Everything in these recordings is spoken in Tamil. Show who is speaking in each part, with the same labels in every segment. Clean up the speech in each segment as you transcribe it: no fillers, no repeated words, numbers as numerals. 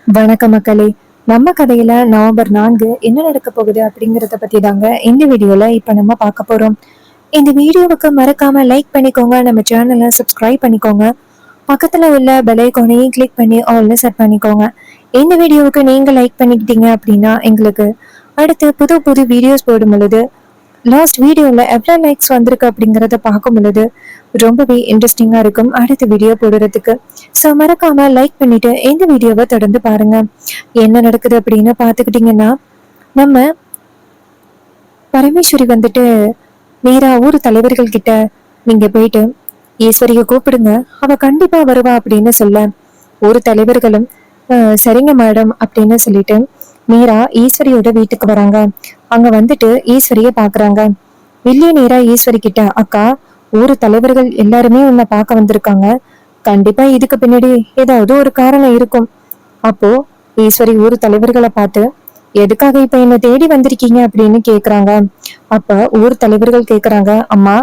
Speaker 1: வணக்கம் மக்களே. நம்ம கதையில நவம்பர் 4 என்ன நடக்க போகுது அப்படிங்கறத பத்தி தாங்க இந்த வீடியோல இப்ப நம்ம பார்க்க போறோம். இந்த வீடியோவுக்கு மறக்காம லைக் பண்ணிக்கோங்க, நம்ம சேனலை சப்ஸ்கிரைப் பண்ணிக்கோங்க, பக்கத்துல உள்ள பெல் ஐகானையும் கிளிக் பண்ணி ஆல்ல செட் பண்ணிக்கோங்க. இந்த வீடியோவுக்கு நீங்க லைக் பண்ணிக்கிட்டீங்க அப்படின்னா எங்களுக்கு அடுத்து புது புது வீடியோஸ் போடும் பொழுது லாஸ்ட் வீடியோல எவ்வளவு லைக்ஸ் வந்திருக்கு அப்படிங்கறத பார்க்கும் பொழுது ரொம்பவே இன்ட்ரெஸ்டிங்கா இருக்கும் அடுத்த வீடியோ போடுறதுக்கு. ஸோ மறக்காம லைக் பண்ணிட்டு இந்த வீடியோவை தொடர்ந்து பாருங்க. என்ன நடக்குது அப்படின்னு பாத்துக்கிட்டீங்கன்னா, நம்ம பரமேஸ்வரி வந்துட்டு நேரா ஊர் தலைவர்கள் கிட்ட நீங்க போயிட்டு ஈஸ்வரிய கூப்பிடுங்க, அவ கண்டிப்பா வருவா அப்படின்னு சொல்ல ஊர் தலைவர்களும் சரிங்க மேடம் அப்படின்னு சொல்லிட்டு மீரா ஈஸ்வரியோட வீட்டுக்கு வராங்க. அங்க வந்துட்டு ஈஸ்வரிய பாக்குறாங்க. வில்லிய நேரா ஈஸ்வரி கிட்ட, அக்கா, ஊர் தலைவர்கள் எல்லாருமே உன்னை பார்க்க வந்திருக்காங்க, கண்டிப்பா இதுக்கு பின்னாடி ஏதாவது ஒரு காரணம் இருக்கும். அப்போ ஈஸ்வரி ஊர் தலைவர்களை பார்த்து, எதுக்காக இப்ப என்ன தேடி வந்திருக்கீங்க அப்படின்னு கேக்குறாங்க. அப்ப ஊர் தலைவர்கள் கேக்குறாங்க, அம்மா,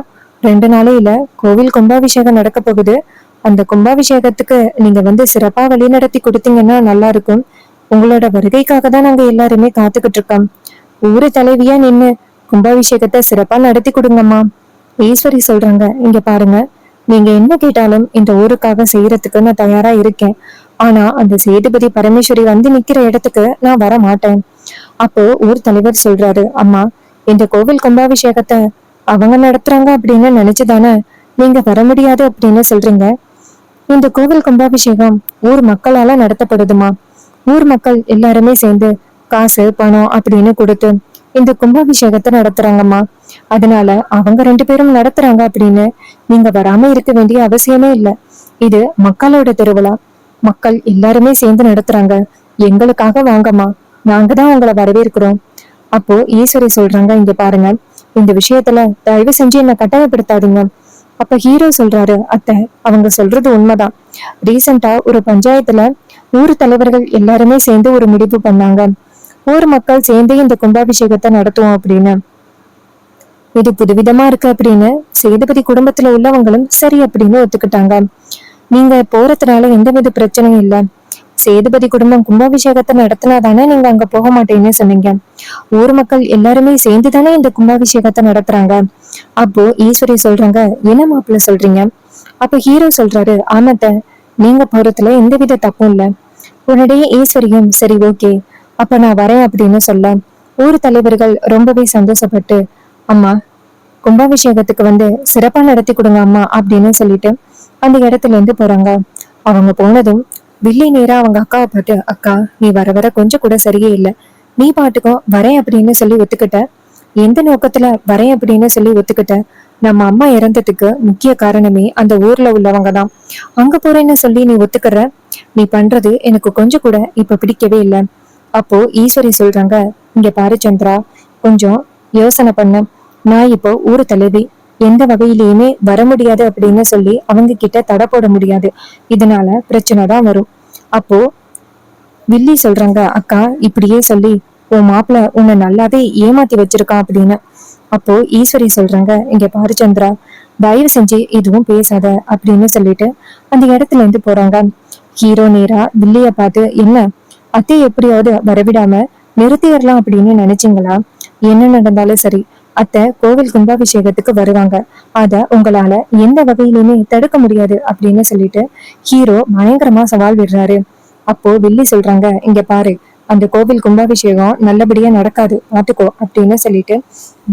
Speaker 1: 2 நாளையில கோவில் கும்பாபிஷேகம் நடக்க போகுது. அந்த கும்பாபிஷேகத்துக்கு நீங்க வந்து சிறப்பா வழி நடத்தி கொடுத்தீங்கன்னா நல்லா இருக்கும். உங்களோட வருகைக்காக தான் நாங்க எல்லாருமே காத்துக்கிட்டு இருக்கோம். ஊரு தலைவியா நின்னு கும்பாபிஷேகத்தை சிறப்பா நடத்தி கொடுங்கம்மா. ஈஸ்வரி சொல்றாங்க, இங்க பாருங்க, நீங்க என்ன கேட்டாலும் இந்த ஊருக்காக செய்யறதுக்கு நான் தயாரா இருக்கேன். ஆனா அந்த சேதுபதி பரமேஸ்வரி வந்து நிக்கிற இடத்துக்கு நான் வர மாட்டேன். அப்போ ஊர் தலைவர் சொல்றாரு, அம்மா, இந்த கோவில் கும்பாபிஷேகத்தை அவங்க நடத்துறாங்க அப்படின்னு நினைச்சுதானே நீங்க வர முடியாது அப்படின்னு சொல்றீங்க. இந்த கோவில் கும்பாபிஷேகம் ஊர் மக்களால நடத்தப்படுதுமா. ஊர் மக்கள் எல்லாருமே சேர்ந்து காசு பணம் அப்படின்னு கொடுத்து இந்த கும்பாபிஷேகத்தை நடத்துறாங்கம்மா. அதனால அவங்க 2 பேரும் நடத்துறாங்க அப்படின்னு நீங்க வராம இருக்க வேண்டிய அவசியமே இல்லை. இது மக்களோட திருவிழா, மக்கள் எல்லாருமே சேர்ந்து நடத்துறாங்க. எங்களுக்காக வாங்கம்மா, நாங்க தான் உங்களை வரவேற்கிறோம். அப்போ ஈஸ்வரி சொல்றாங்க, இங்க பாருங்க, இந்த விஷயத்துல தயவு செஞ்சு என்ன கட்டாயப்படுத்தாதீங்க. அப்ப ஹீரோ சொல்றாரு, அத்தை, அவங்க சொல்றது உண்மைதான். ரீசெண்டா ஒரு பஞ்சாயத்துல ஊர் தலைவர்கள் எல்லாருமே சேர்ந்து ஒரு முடிவு பண்ணாங்க. ஊர் மக்கள் சேர்ந்து இந்த கும்பாபிஷேகத்தை நடத்துவோம் அப்படின்னு. இது புதுவிதமா இருக்கு அப்படின்னு சேதுபதி குடும்பத்துல உள்ளவங்களும் சரி அப்படின்னு ஒத்துக்கிட்டாங்க. நீங்க போறதுனால எந்தவித பிரச்சனையும் இல்ல. சேதுபதி குடும்பம் கும்பாபிஷேகத்தை நடத்தினாதானே நீங்க அங்க போக மாட்டேன்னு சொன்னீங்க. ஊர் மக்கள் எல்லாருமே சேர்ந்துதானே இந்த கும்பாபிஷேகத்தை நடத்துறாங்க. அப்போ ஈஸ்வரி சொல்றாங்க, என்ன மாப்பிள்ள சொல்றீங்க? அப்ப ஹீரோ சொல்றாரு, ஆமாத்த, நீங்க போறதுல எந்தவித தப்பும் இல்ல. உடனே ஈஸ்வரியும் சரி, ஓகே, அப்ப நான் வரேன் அப்படின்னு சொல்ல ஊர் தலைவர்கள் ரொம்பவே சந்தோஷப்பட்டு, அம்மா, கும்பாபிஷேகத்துக்கு வந்து சிறப்பா நடத்தி கொடுங்க அம்மா அப்படின்னு சொல்லிட்டு அந்த இடத்துல இருந்து போறாங்க. அவங்க போனதும் வில்லி நேரா அவங்க அக்காவை பார்த்து, அக்கா, நீ வர வர கொஞ்சம் கூட சரியே இல்லை. நீ பாட்டுக்கும் வரேன் அப்படின்னு சொல்லி ஒத்துக்கிட்ட. எந்த நோக்கத்துல வரேன் அப்படின்னு சொல்லி ஒத்துக்கிட்ட? நம்ம அம்மா இறந்ததுக்கு முக்கிய காரணமே அந்த ஊர்ல உள்ளவங்க தான். அங்க போறேன்னு சொல்லி நீ ஒத்துக்கிற? நீ பண்றது எனக்கு கொஞ்சம் கூட இப்ப பிடிக்கவே இல்லை. அப்போ ஈஸ்வரி சொல்றாங்க, இங்க பாரு சந்திரா, கொஞ்சம் யோசனை பண்ண. நான் இப்போ ஊரு தலைவி, எந்த வகையிலயுமே வர முடியாது அப்படின்னு சொல்லி அவங்க கிட்ட தடை போட முடியாது. இதனால பிரச்சனை தான் வரும். அப்போ வில்லி சொல்றாங்க, அக்கா, இப்படியே சொல்லி உன் மாப்பிள்ள உன்னை நல்லாவே ஏமாத்தி வச்சிருக்கான் அப்படின்னு. அப்போ ஈஸ்வரி சொல்றாங்க, இங்க பாரு சந்திரா, தயவு செஞ்சு இதுவும் பேசாத அப்படின்னு சொல்லிட்டு அந்த இடத்துல இருந்து போறாங்க. ஹீரோ நேரா வில்லிய பார்த்து, என்ன அத்தை, எப்படியாவது வரவிடாம நிறுத்திடலாம் அப்படின்னு நினைச்சீங்களா? என்ன நடந்தாலும் சரி, அத்தை கோவில் கும்பாபிஷேகத்துக்கு வருவாங்க. அத உங்களால எந்த வகையிலுமே தடுக்க முடியாது அப்படின்னு சொல்லிட்டு ஹீரோ பயங்கரமா சவால் விடுறாரு. அப்போ வில்லி சொல்றாங்க, இங்க பாரு, அந்த கோவில் கும்பாபிஷேகம் நல்லபடியா நடக்காது, பாத்துக்கோ அப்படின்னு சொல்லிட்டு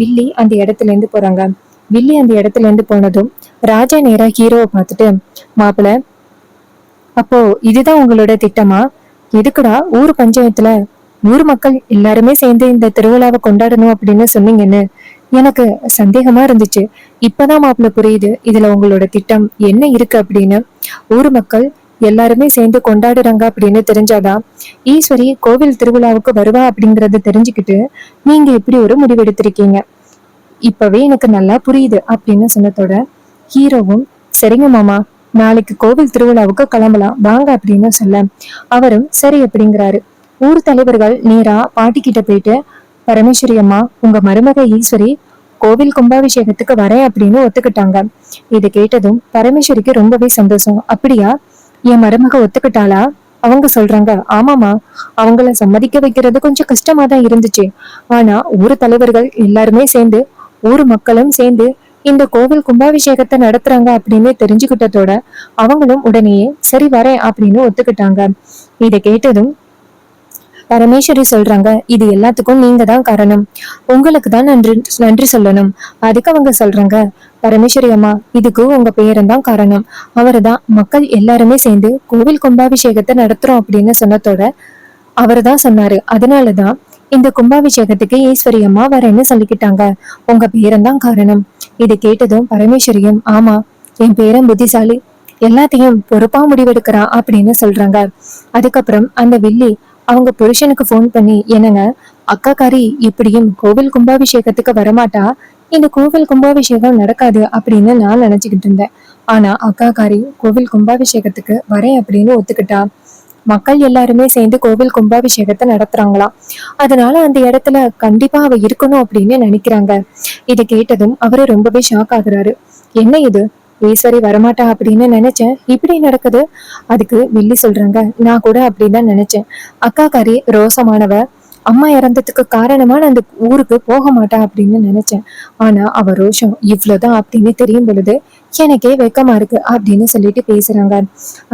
Speaker 1: வில்லி அந்த இடத்துல இருந்து போறாங்க. வில்லி அந்த இடத்துல இருந்து போனதும் ராஜா நேரா ஹீரோவை பார்த்துட்டு, மாப்பிள்ள, அப்போ இதுதான் உங்களோட திட்டமா? எதுக்குடா ஊர் பஞ்சாயத்துல ஊர் மக்கள் எல்லாருமே சேர்ந்து இந்த திருவிழாவை கொண்டாடணும் அப்படின்னு சொன்னீங்கன்னு எனக்கு சந்தேகமா இருந்துச்சு. இப்பதான் மாப்பிள்ள புரியுது இதுல உங்களோட திட்டம் என்ன இருக்கு அப்படின்னு. ஊர் மக்கள் எல்லாருமே சேர்ந்து கொண்டாடுறாங்க அப்படின்னு தெரிஞ்சாதான் ஈஸ்வரி கோவில் திருவிழாவுக்கு வருவா அப்படிங்கறத தெரிஞ்சுக்கிட்டு நீங்க இப்படி ஒரு முடிவெடுத்திருக்கீங்க. இப்பவே எனக்கு நல்லா புரியுது அப்படின்னு சொன்னதோட ஹீரோவும், சரிங்க மாமா, நாளைக்கு கோவில் திருவிழாவுக்கு கிளம்பலாம் வாங்க அப்படின்னு சொல்ல அவரும் சரி அப்படிங்கிறாரு. ஊர் தலைவர்கள் நேரா பாட்டி கிட்ட போயிட்டு, பரமேஸ்வரி அம்மா, உங்க மருமக ஈஸ்வரி கோவில் கும்பாபிஷேகத்துக்கு வரேன் அப்படின்னு ஒத்துக்கிட்டாங்க. இதை கேட்டதும் பரமேஸ்வரிக்கு ரொம்பவே சந்தோஷம். அப்படியா, என் மருமக ஒத்துக்கிட்டாளா அவங்க சொல்றாங்க, ஆமாமா, அவங்கள சம்மதிக்க வைக்கிறது கொஞ்சம் கஷ்டமா தான் இருந்துச்சு. ஆனா ஊர் தலைவர்கள் எல்லாருமே சேர்ந்து, ஊர் மக்களும் சேர்ந்து இந்த கோவில் கும்பாபிஷேகத்தை நடத்துறாங்க அப்படின்னு தெரிஞ்சுக்கிட்டதோட அவங்களும் உடனேயே சரி வரேன் அப்படின்னு ஒத்துக்கிட்டாங்க. இதை கேட்டதும் பரமேஸ்வரி சொல்றாங்க, இது எல்லாத்துக்கும் நீங்க தான் காரணம், உங்களுக்கு தான் நன்றி நன்றி சொல்லணும். அதுக்கு அவங்க சொல்றாங்க, பரமேஸ்வரி அம்மா, இதுக்கு உங்க பேரன் தான் காரணம். அவரு தான் மக்கள் எல்லாருமே சேர்ந்து கோவில் கும்பாபிஷேகத்தை நடத்துறோம் அப்படின்னு சொன்னதோட அவரு தான் சொன்னாரு. அதனாலதான் இந்த கும்பாபிஷேகத்துக்கு ஈஸ்வரி அம்மா வரேன்னு சொல்லிக்கிட்டாங்க. உங்க பேரன் தான் காரணம். இதை கேட்டதும் பரமேஸ்வரியும், ஆமா, என் பேரன் புத்திசாலி, எல்லாத்தையும் பொறுப்பா முடிவெடுக்கிறான் அப்படின்னு சொல்றாங்க. அதுக்கப்புறம் அந்த வில்லி அவங்க புருஷனுக்கு போன் பண்ணி, என்னங்க, அக்காக்காரி இப்படியும் கோவில் கும்பாபிஷேகத்துக்கு வரமாட்டா, இந்த கோவில் கும்பாபிஷேகம் நடக்காது அப்படின்னு நான் நினைச்சுக்கிட்டு இருந்தேன். ஆனா அக்காக்காரி கோவில் கும்பாபிஷேகத்துக்கு வரேன் அப்படின்னு ஒத்துக்கிட்டா. மக்கள் எல்லாருமே சேர்ந்து கோவில் கும்பாபிஷேகத்தை நடத்துறாங்களாம். அதனால அந்த இடத்துல கண்டிப்பா அவ இருக்கணும் அப்படின்னு நினைக்கிறாங்க. இதை கேட்டதும் அவரு ரொம்பவே ஷாக் ஆகுறாரு. என்ன இது, ஈஸ்வரி வரமாட்டா அப்படின்னு நினைச்சேன், இப்படி நடக்குது. அதுக்கு வில்லி சொல்றாங்க, நான் கூட அப்படிதான் நினைச்சேன். அக்காக்காரி ரோசமானவ, அம்மா இறந்ததுக்கு காரணமான அந்த ஊருக்கு போக மாட்டா அப்படின்னு நினைச்சேன். ஆனா அவ ரோஷம் இவ்வளவுதான் அப்படின்னு தெரியும் பொழுது எனக்கே வெக்கமா இருக்கு அப்படின்னு சொல்லிட்டு பேசுறாங்க.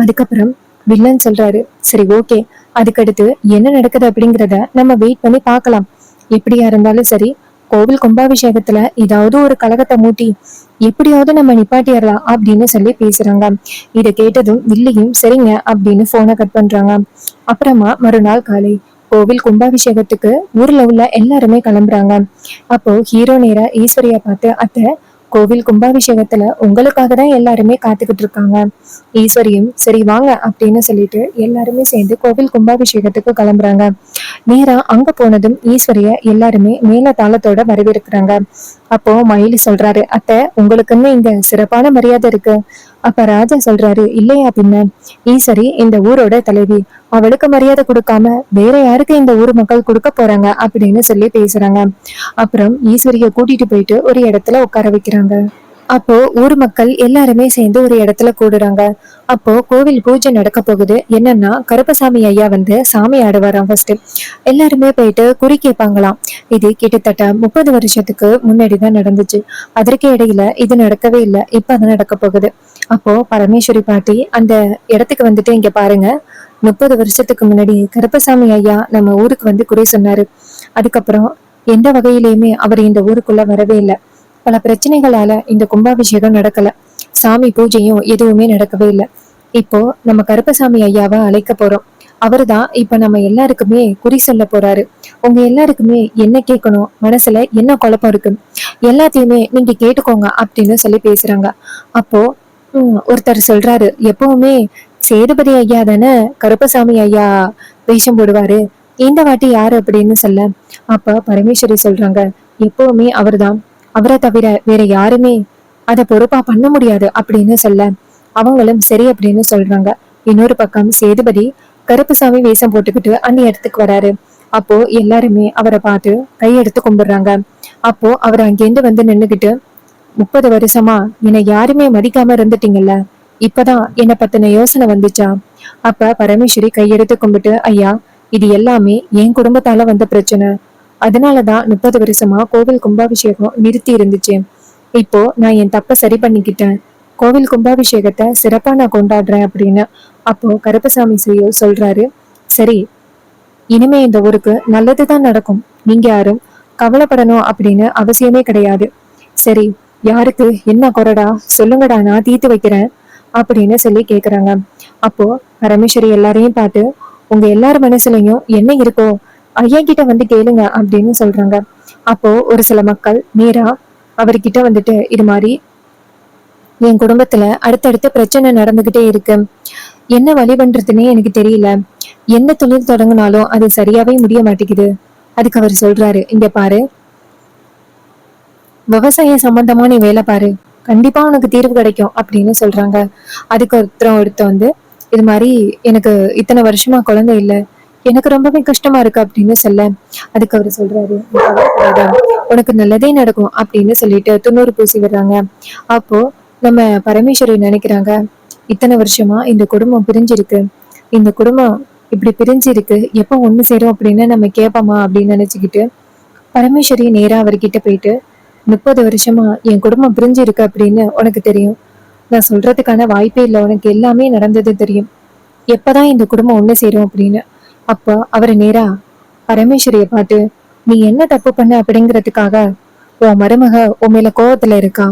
Speaker 1: அதுக்கப்புறம் வில்லன் சொல்றாரு, சரி ஓகே, அதுக்கடுத்து என்ன நடக்குது அப்படிங்கிறத நம்ம வெயிட் பண்ணி பார்க்கலாம். எப்படியா இருந்தாலும் சரி, கோவில் கும்பாபிஷேகத்துல ஏதாவது ஒரு கலகத்தை மூட்டி எப்படியாவது நம்ம நிப்பாட்டிடலாம் அப்படின்னு சொல்லி பேசுறாங்க. இதை கேட்டதும் வில்லியும் சரிங்க அப்படின்னு போனை கட் பண்றாங்க. அப்புறமா மறுநாள் காலை கோவில் கும்பாபிஷேகத்துக்கு ஊர்ல உள்ள எல்லாருமே கிளம்புறாங்க. அப்போ ஹீரோ நேரா ஈஸ்வரியா பார்த்து, அத்தை, கோவில் கும்பாபிஷேகத்துல உங்களுக்காக தான் எல்லாருமே காத்துக்கிட்டு இருக்காங்க. ஈஸ்வரியும் சரி வாங்க அப்படின்னு சொல்லிட்டு எல்லாருமே சேர்ந்து கோவில் கும்பாபிஷேகத்துக்கு கிளம்புறாங்க. நேரா அங்க போனதும் ஈஸ்வரிய எல்லாருமே மேல தாளத்தோட வரவேற்கிறாங்க. அப்போ மயிலி சொல்றாரு, அத்தை, உங்களுக்குன்னு இங்க சிறப்பான மரியாதை இருக்கு. அப்ப ராஜா சொல்றாரு, இல்லையா பின்ன, ஈஸ்வரி இந்த ஊரோட தலைவி, அவளுக்கு மரியாதை கொடுக்காம வேற யாருக்கு இந்த ஊர் மக்கள் கொடுக்க போறாங்க அப்படின்னு சொல்லி பேசுறாங்க. அப்புறம் ஈஸ்வரிய கூட்டிட்டு போயிட்டு ஒரு இடத்துல உட்கார வைக்கிறாங்க. அப்போ ஊர் மக்கள் எல்லாருமே சேர்ந்து ஒரு இடத்துல கூடுறாங்க. அப்போ கோவில் பூஜை நடக்க போகுது. என்னன்னா கருப்பசாமி ஐயா வந்து சாமி ஆடுவாராம் ஃபர்ஸ்ட். எல்லாருமே போயிட்டு குறி கேட்பாங்களாம். இது கிட்டத்தட்ட 30 வருஷத்துக்கு முன்னாடிதான் நடந்துச்சு. அதற்கு இடையில இது நடக்கவே இல்லை, இப்பதான் நடக்க போகுது. அப்போ பரமேஸ்வரி பாட்டி அந்த இடத்துக்கு வந்துட்டு, இங்க பாருங்க, 30 வருஷத்துக்கு முன்னாடி கருப்பசாமி ஐயா நம்ம ஊருக்கு வந்து குறி சொன்னாரு. அதுக்கப்புறம் எந்த வகையிலயுமே அவர் இந்த ஊருக்குள்ள வரவே இல்லை. பல பிரச்சனைகளால இந்த கும்பாபிஷேகம் நடக்கல, சாமி பூஜையும் எதுவுமே நடக்கவே இல்லை. இப்போ நம்ம கருப்பசாமி ஐயாவை அழைக்க போறோம். அவருதான் இப்ப நம்ம எல்லாருக்குமே குறி சொல்ல போறாரு. உங்க எல்லாருக்குமே என்ன கேட்கணும், மனசுல என்ன குழப்பம் இருக்கு, எல்லாத்தையுமே நீங்க கேட்டுக்கோங்க அப்படின்னு சொல்லி பேசுறாங்க. அப்போ ஒருத்தர் சொல்றாரு, எப்பவுமே சேதுபதி ஐயா தானே கருப்பசாமி ஐயா வேஷம் போடுவாரு, இந்த வாட்டி யாரு அப்படின்னு சொல்ல. அப்ப பரமேஸ்வரி சொல்றாங்க, எப்பவுமே அவர்தான், அவரை தவிர வேற யாருமே அதை பொறுப்பா பண்ண முடியாது அப்படின்னு சொல்ல. அவங்களும் சரி அப்படின்னு சொல்றாங்க. இன்னொரு பக்கம் சேதுபதி கருப்புசாமி வேஷம் போட்டுக்கிட்டு அந்த இடத்துக்கு வராரு. அப்போ எல்லாருமே அவரை பார்த்து கையெடுத்து கும்பிடுறாங்க. அப்போ அவர் அங்கேருந்து வந்து நின்னுகிட்டு, 30 வருஷமா என்னை யாருமே மதிக்காம இருந்துட்டீங்கல்ல, இப்பதான் என்னை பத்தின யோசனை வந்துச்சா? அப்ப பரமேஸ்வரி கையெடுத்து கும்பிட்டு, ஐயா, இது எல்லாமே என் குடும்பத்தால வந்த பிரச்சனை, அதனாலதான் 30 வருஷமா கோவில் கும்பாபிஷேகம் நிறுத்தி இருந்துச்சு. இப்போ நான் என் தப்ப சரி பண்ணிக்கிட்டேன், கோவில் கும்பாபிஷேகத்தை சிறப்பா நான் கொண்டாடுறேன் அப்படின்னு. அப்போ கருப்பசாமி சொல்றாரு, சரி, இனிமே இந்த ஊருக்கு நல்லதுதான் நடக்கும், நீங்க யாரும் கவலைப்படணும் அப்படின்னு அவசியமே கிடையாது. சரி, யாருக்கு என்ன குறைடா சொல்லுங்கடா, நான் தீர்த்து வைக்கிறேன் அப்படின்னு சொல்லி கேக்குறாங்க. அப்போ பரமேஸ்வரி எல்லாரையும் பார்த்து, உங்க எல்லார் மனசுலயும் என்ன இருக்கோ ஐயா கிட்ட வந்து கேளுங்க அப்படின்னு சொல்றாங்க. அப்போ ஒரு சில மக்கள் நேரா அவர்கிட்ட வந்துட்டு, இது மாதிரி என் குடும்பத்துல அடுத்தடுத்த பிரச்சனை நடந்துகிட்டே இருக்கு, என்ன வழி பண்றதுன்னே எனக்கு தெரியல, என்ன தொழில் தொடங்கினாலும் அது சரியாவே முடிய மாட்டேங்குது. அதுக்கு அவர் சொல்றாரு, இங்க பாரு, விவசாய சம்பந்தமா நீ வேலை பாரு, கண்டிப்பா உனக்கு தீர்வு கிடைக்கும் அப்படின்னு சொல்றாங்க. அதுக்கு ஒருத்த வந்து, இது மாதிரி எனக்கு இத்தனை வருஷமா குழந்தை இல்லை, எனக்கு ரொம்பவே கஷ்டமா இருக்கு அப்படின்னு சொல்ல. அதுக்கு அவர் சொல்றாரு, உனக்கு நல்லதே நடக்கும் அப்படின்னு சொல்லிட்டு துண்ணூறு பூசி விடுறாங்க. அப்போ நம்ம பரமேஸ்வரி நினைக்கிறாங்க, இத்தனை வருஷமா இந்த குடும்பம் பிரிஞ்சிருக்கு, இந்த குடும்பம் இப்படி பிரிஞ்சு இருக்கு, எப்போ ஒண்ணு சேரும் அப்படின்னு நம்ம கேட்போமா அப்படின்னு நினைச்சுக்கிட்டு பரமேஸ்வரி நேரா அவர்கிட்ட போயிட்டு, 30 வருஷமா என் குடும்பம் பிரிஞ்சு இருக்கு அப்படின்னு உனக்கு தெரியும். நான் சொல்றதுக்கான வாய்ப்பே இல்லை, உனக்கு எல்லாமே நடந்தது தெரியும். எப்பதான் இந்த குடும்பம் ஒண்ணு சேரும் அப்படின்னு. அப்போ அவர் நேரா பரமேஸ்வரிய பார்த்து, நீ என்ன தப்பு பண்ண அப்படிங்கிறதுக்காக உன் மருமக உன் மேல கோவத்துல இருக்கா.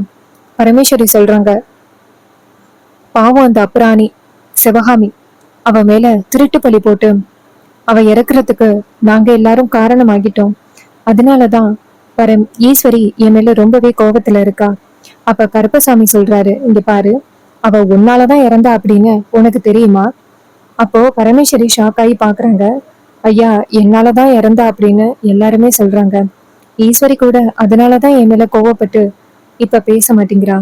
Speaker 1: பரமேஸ்வரி சொல்றாங்க, பாவம் அந்த அப்புராணி சிவகாமி அவ மேல திருட்டு பழி போட்டு அவ இறக்குறதுக்கு நாங்க எல்லாரும் காரணமாகிட்டோம். அதனாலதான் ஈஸ்வரி என் மேல ரொம்பவே கோபத்துல இருக்கா. அப்ப கருப்பசாமி சொல்றாரு, இங்க பாரு, அவ உன்னாலதான் இறந்தா அப்படின்னு உனக்கு தெரியுமா? அப்போ பரமேஸ்வரி ஷாக் ஆகி பாக்குறாங்க. ஐயா, என்னாலதான் இறந்தா அப்படின்னு எல்லாருமே சொல்றாங்க. ஈஸ்வரி கூட அதனாலதான் என் மேல கோவப்பட்டு இப்ப பேச மாட்டேங்கிறா.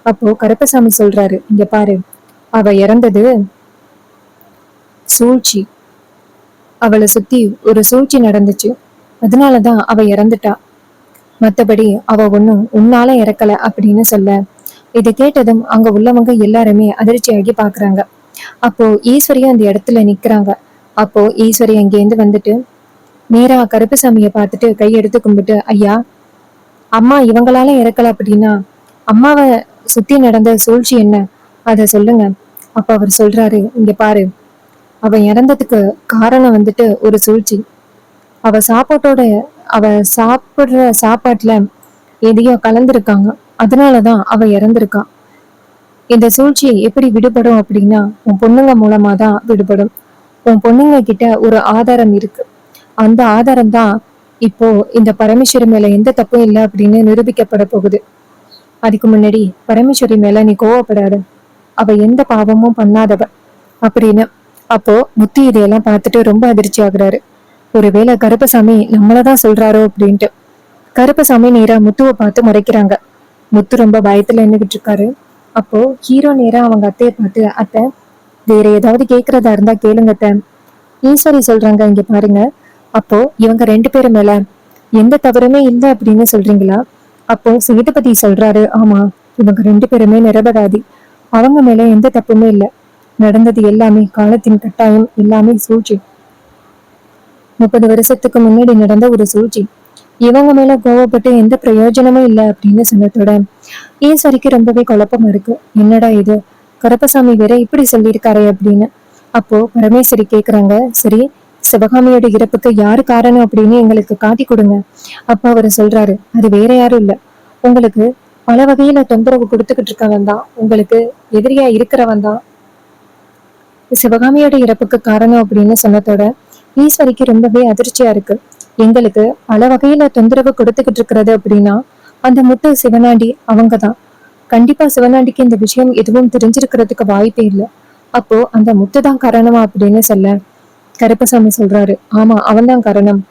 Speaker 1: அப்போ கருப்பசாமி சொல்றாரு, இங்க பாரு, அவ இறந்தது சூழ்ச்சி. அவளை சுத்தி ஒரு சூழ்ச்சி நடந்துச்சு, அதனாலதான் அவ இறந்துட்டா. மத்தபடி அவ ஒண்ணும் உன்னால இறக்கல அப்படின்னு சொல்ல, இதை கேட்டதும் அங்க உள்ளவங்க எல்லாருமே அதிர்ச்சியாகி பாக்குறாங்க. அப்போ ஈஸ்வரியும் அந்த இடத்துல நிக்கிறாங்க. அப்போ ஈஸ்வரி அங்கேருந்து வந்துட்டு நேரா கருப்புசாமியை பார்த்துட்டு கையெடுத்து கும்பிட்டு, ஐயா, அம்மா இவங்களால இறக்கல அப்படின்னா அம்மாவை சுத்தி நடந்த சூழ்ச்சி என்ன, அத சொல்லுங்க. அப்ப அவர் சொல்றாரு, இங்க பாரு, அவ இறந்ததுக்கு காரணம் வந்துட்டு ஒரு சூழ்ச்சி. அவ சாப்பாட்டோட அவ சாப்பிடுற சாப்பாட்டுல எதையோ கலந்துருக்காங்க, அதனாலதான் அவ இறந்திருக்கா. இந்த சூழ்ச்சி எப்படி விடுபடும் அப்படின்னா உன் பொண்ணுங்க மூலமா தான் விடுபடும். உன் பொண்ணுங்க கிட்ட ஒரு ஆதாரம் இருக்கு. அந்த ஆதாரம் தான் இப்போ இந்த பரமேஸ்வரி மேல எந்த தப்பும் இல்லை அப்படின்னு நிரூபிக்கப்பட போகுது. அதுக்கு முன்னாடி பரமேஸ்வரி மேல நீ கோவப்படாத, அவ எந்த பாவமும் பண்ணாதவ அப்படின்னு. அப்போ முத்து இதையெல்லாம் பார்த்துட்டு ரொம்ப அதிர்ச்சி ஆகுறாரு. ஒருவேளை கருப்பசாமி நம்மளதான் சொல்றாரோ அப்படின்ட்டு கருப்பசாமி நேரா முத்துவை பார்த்து முறைக்கிறாங்க. முத்து ரொம்ப பயத்துல நின்றுகிட்டு இருக்காரு. அப்போ ஹீரோ நேரா அவங்க அத்தையை பார்த்து, அத்தை, வேற ஏதாவது கேக்குறதா இருந்தா கேளுங்க அத்தை. ஈஸ்வரி சொல்றாங்க, இங்க பாருங்க, அப்போ இவங்க 2 பேரும் மேல எந்த தவறுமே இல்லை அப்படின்னு சொல்றீங்களா? அப்போ சேதுபதி சொல்றாரு, ஆமா, இவங்க 2 பேருமே நிரபராதி, அவங்க மேல எந்த தப்புமே இல்லை, நடந்தது எல்லாமே காலத்தின் கட்டாயம், எல்லாமே சூழ்ச்சி, 30 வருஷத்துக்கு முன்னாடி நடந்த ஒரு சூழ்ச்சி, இவங்க மேல கோவப்பட்டு எந்த பிரயோஜனமும் இல்லை அப்படின்னு சொன்னதோட ஈஸ்வரிக்கு ரொம்பவே குழப்பமா இருக்கு. என்னடா இது, கருப்பசாமி வேற இப்படி சொல்லியிருக்காரு அப்படின்னு. அப்போ பரமேஸ்வரி கேக்குறாங்க, சரி, சிவகாமியோட இறப்புக்கு யாரு காரணம் அப்படின்னு எங்களுக்கு காட்டி கொடுங்க. அப்போ அவரு சொல்றாரு, அது வேற யாரும் இல்ல, உங்களுக்கு பல வகையில தொந்தரவு கொடுத்துக்கிட்டு இருக்கவன் தான், உங்களுக்கு எதிரியா இருக்கிறவன் தான் சிவகாமியோட இறப்புக்கு காரணம் அப்படின்னு சொன்னதோட ஈஸ்வரிக்கு ரொம்பவே அதிர்ச்சியா இருக்கு. எங்களுக்கு பல வகையில தொந்தரவு கொடுத்துக்கிட்டு இருக்கிறது அப்படின்னா அந்த முத்து சிவனாண்டி அவங்கதான். கண்டிப்பா சிவனாண்டிக்கு இந்த விஷயம் எதுவும் தெரிஞ்சிருக்கிறதுக்கு வாய்ப்பே இல்லை. அப்போ அந்த முத்து தான் காரணமா அப்படின்னு சொல்ல கருப்பசாமி சொல்றாரு, ஆமா, அவன்தான் காரணம்,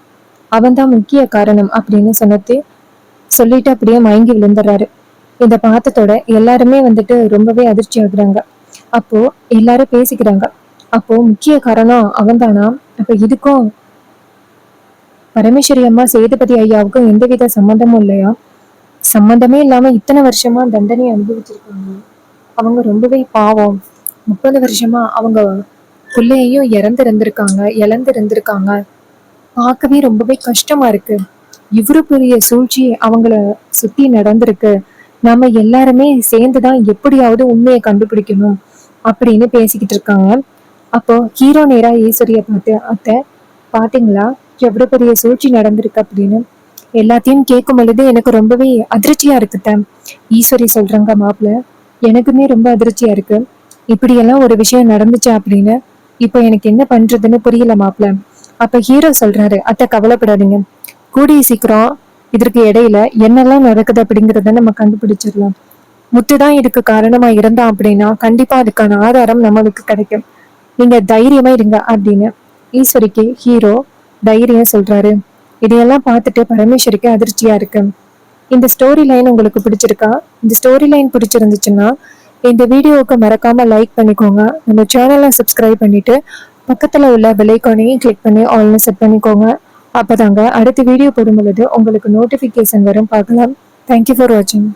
Speaker 1: அவன்தான் முக்கிய காரணம் அப்படின்னு சொல்லிட்டு அப்படியே மயங்கி விழுந்துடுறாரு. இத பார்த்ததோட எல்லாருமே வந்துட்டு ரொம்பவே அதிர்ச்சி ஆகுறாங்க. அப்போ எல்லாரும் பேசிக்கிறாங்க, அப்போ முக்கிய காரணம் அவன்தானா? அப்ப இதுக்கும் பரமேஸ்வரி அம்மா சேதுபதி ஐயாவுக்கும் எந்தவித சம்மந்தமும் இல்லையா? சம்மந்தமே இல்லாம இத்தனை வருஷமா தண்டனை அனுபவிச்சிருக்காங்க. அவங்க ரொம்பவே பாவம். 30 வருஷமா அவங்க பிள்ளையையும் இழந்து இருந்திருக்காங்க. பார்க்கவே ரொம்பவே கஷ்டமா இருக்கு. இவ்வளவு பெரிய சூழ்ச்சி அவங்கள சுத்தி நடந்திருக்கு. நாம எல்லாருமே சேர்ந்துதான் எப்படியாவது உண்மையை கண்டுபிடிக்கணும் அப்படின்னு பேசிக்கிட்டு இருக்காங்க. அப்போ ஹீரோ நேரா ஈஸ்வரிய பார்த்து, அத்தை, பாத்தீங்களா எவ்வளவு பெரிய சூழ்ச்சி நடந்திருக்கு அப்படின்னு. எல்லாத்தையும் கேட்கும் பொழுது எனக்கு ரொம்பவே அதிர்ச்சியா இருக்குத்த. ஈஸ்வரி சொல்றாங்க, மாப்பிள்ள, எனக்குமே ரொம்ப அதிர்ச்சியா இருக்கு. இப்படியெல்லாம் ஒரு விஷயம் நடந்துச்சு அப்படின்னு இப்ப எனக்கு என்ன பண்றதுன்னு புரியல மாப்பிள்ள. அப்ப ஹீரோ சொல்றாரு, அத்தை கவலைப்படாதீங்க, கூடிய சீக்கிரம் இதற்கு இடையில என்னெல்லாம் நடக்குது அப்படிங்கிறத நம்ம கண்டுபிடிச்சிடலாம். முத்துதான் இதுக்கு காரணமா இருந்தான் அப்படின்னா கண்டிப்பா அதுக்கான ஆதாரம் நம்மளுக்கு கிடைக்கும். நீங்க தைரியமா இருங்க அப்படின்னு ஈஸ்வரிக்கு ஹீரோ தைரியம் சொல்றாரு. இதையெல்லாம் பார்த்துட்டு பரமேஸ்வரிக்கு அதிர்ச்சியா இருக்கு. இந்த ஸ்டோரி லைன் உங்களுக்கு பிடிச்சிருக்கா? இந்த ஸ்டோரி லைன் பிடிச்சிருந்துச்சுன்னா இந்த வீடியோவுக்கு மறக்காம லைக் பண்ணிக்கோங்க. நம்ம சேனலை சப்ஸ்கிரைப் பண்ணிட்டு பக்கத்துல உள்ள பெல் ஐகானையும் கிளிக் பண்ணி ஆல்னு செட் பண்ணிக்கோங்க. அப்பதாங்க அடுத்த வீடியோ போடும் பொழுது உங்களுக்கு நோட்டிபிகேஷன் வரும், பார்க்கலாம். தேங்க்யூ ஃபார் வாட்சிங்.